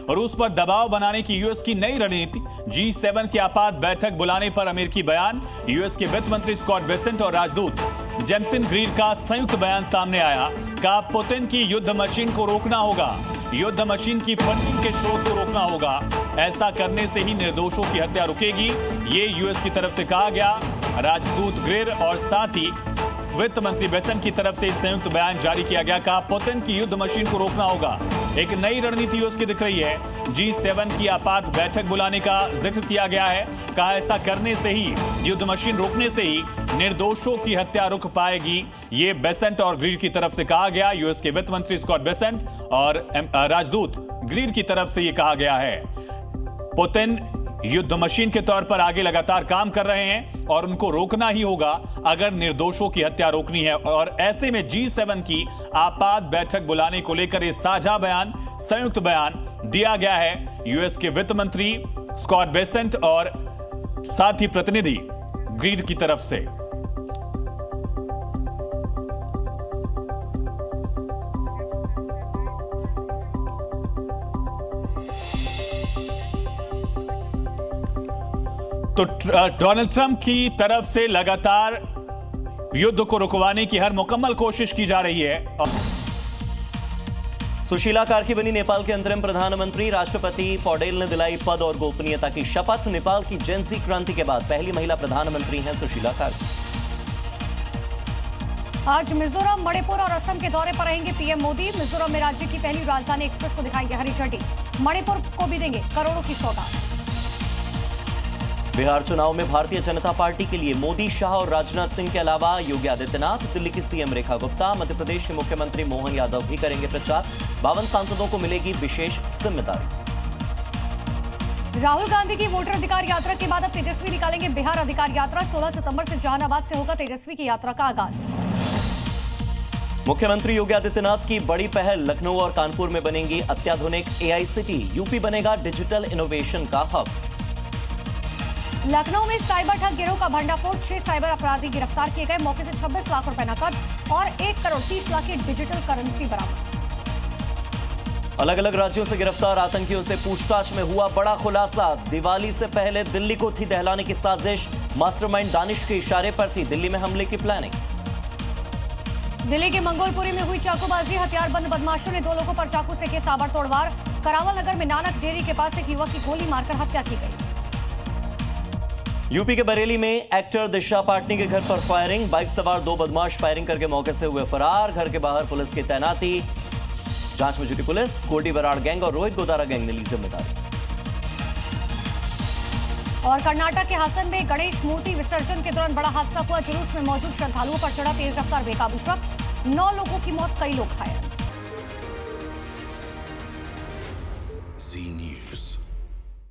रूस पर दबाव बनाने की यूएस की नई रणनीति। G7 की आपात बैठक बुलाने पर अमेरिकी बयान। यूएस के वित्त मंत्री स्कॉट बेसेंट और राजदूत जेम्सन ग्रीर का संयुक्त बयान सामने आया। कहा पुतिन की युद्ध मशीन को रोकना होगा, युद्ध मशीन की फंडिंग के स्रोत को रोकना होगा। ऐसा करने से ही निर्दोषों की हत्या रुकेगी, ये यूएस की तरफ से कहा गया। राजदूत ग्रीर और साथ ही वित्त मंत्री बेसेंट की तरफ से संयुक्त बयान जारी किया गया। कहा पुतिन की युद्ध मशीन को रोकना होगा। एक नई रणनीति उसकी दिख रही है। G7 की आपात बैठक बुलाने का जिक्र किया गया है। कहा ऐसा करने से ही, युद्ध मशीन रोकने से ही निर्दोषों की हत्या रुक पाएगी। ये बेसेंट और ग्रीर की तरफ से कहा गया। यूएस के वित्त मंत्री स्कॉट बेसेंट और राजदूत ग्रीर की तरफ से यह कहा गया है। पुतिन युद्ध मशीन के तौर पर आगे लगातार काम कर रहे हैं और उनको रोकना ही होगा अगर निर्दोषों की हत्या रोकनी है। और ऐसे में G7 की आपात बैठक बुलाने को लेकर यह साझा बयान, संयुक्त बयान दिया गया है यूएस के वित्त मंत्री स्कॉट बेसेंट और साथ ही प्रतिनिधि ग्रीर की तरफ से। तो डोनाल्ड ट्रंप की तरफ से लगातार युद्ध को रुकवाने की हर मुकम्मल कोशिश की जा रही है। सुशीला कार्की बनी नेपाल के अंतरिम प्रधानमंत्री। राष्ट्रपति पौडेल ने दिलाई पद और गोपनीयता की शपथ। नेपाल की जेनजी क्रांति के बाद पहली महिला प्रधानमंत्री हैं सुशीला कार्की। आज मिजोरम, मणिपुर और असम के दौरे पर रहेंगे पीएम मोदी। मिजोरम में राज्य की पहली राजधानी एक्सप्रेस को दिखाएंगे हरी झंडी। मणिपुर को भी देंगे करोड़ों की सौगात। बिहार चुनाव में भारतीय जनता पार्टी के लिए मोदी, शाह और राजनाथ सिंह के अलावा योगी आदित्यनाथ, दिल्ली की सीएम रेखा गुप्ता, मध्य प्रदेश के मुख्यमंत्री मोहन यादव भी करेंगे प्रचार। 52 सांसदों को मिलेगी विशेष जिम्मेदारी। राहुल गांधी की वोटर अधिकार यात्रा के बाद अब तेजस्वी निकालेंगे बिहार अधिकार यात्रा। 16 सितंबर से जहानाबाद से होगा तेजस्वी की यात्रा का आगाज। मुख्यमंत्री योगी आदित्यनाथ की बड़ी पहल, लखनऊ और कानपुर में बनेंगी अत्याधुनिक AI सिटी। यूपी बनेगा डिजिटल इनोवेशन का हब। लखनऊ में साइबर ठग गिरोह का भंडाफोड़। 6 साइबर अपराधी गिरफ्तार किए गए। मौके से 26 लाख रुपए नकद और 1 करोड़ 30 लाख की डिजिटल करेंसी बरामद। अलग अलग राज्यों से गिरफ्तार आतंकियों से पूछताछ में हुआ बड़ा खुलासा। दिवाली से पहले दिल्ली को थी दहलाने की साजिश। मास्टरमाइंड दानिश के इशारे पर थी दिल्ली में हमले की प्लानिंग। दिल्ली के मंगोलपुरी में हुई चाकूबाजी। हथियारबंद बदमाशों ने 2 लोगों पर चाकू से किए ताबड़तोड़ वार। करावल नगर में नानक डेयरी के पास एक युवक की गोली मारकर हत्या की गई। यूपी के बरेली में एक्टर दिशा पाटनी के घर पर फायरिंग। बाइक सवार 2 बदमाश फायरिंग करके मौके से हुए फरार। घर के बाहर पुलिस की तैनाती। जांच में जुटी पुलिस। कोटी बराड़ गैंग और रोहित गोदारा गैंग ने ली जिम्मेदारी। और कर्नाटक के हासन में गणेश मूर्ति विसर्जन के दौरान बड़ा हादसा हुआ। जुलूस में मौजूद श्रद्धालुओं पर चढ़ा तेज रफ्तार बेकाबू ट्रक। 9 लोगों की मौत, कई लोग घायल।